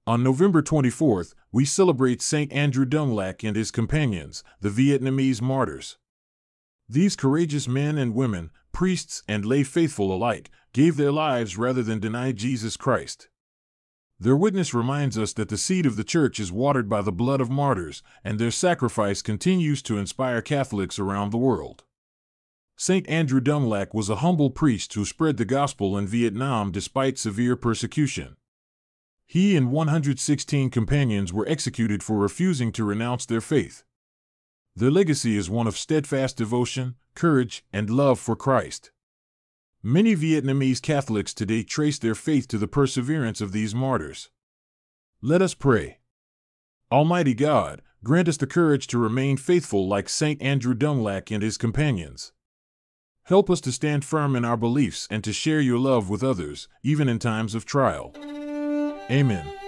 On November 24th, we celebrate St. Andrew Dong Lac and his companions, the Vietnamese martyrs. These courageous men and women, priests and lay faithful alike, gave their lives rather than deny Jesus Christ. Their witness reminds us that the seed of the Church is watered by the blood of martyrs, and their sacrifice continues to inspire Catholics around the world. St. Andrew Dong Lac was a humble priest who spread the gospel in Vietnam despite severe persecution. He and 116 companions were executed for refusing to renounce their faith. Their legacy is one of steadfast devotion, courage, and love for Christ. Many Vietnamese Catholics today trace their faith to the perseverance of these martyrs. Let us pray. Almighty God, grant us the courage to remain faithful like St. Andrew Dong Lac and his companions. Help us to stand firm in our beliefs and to share your love with others, even in times of trial. Amen.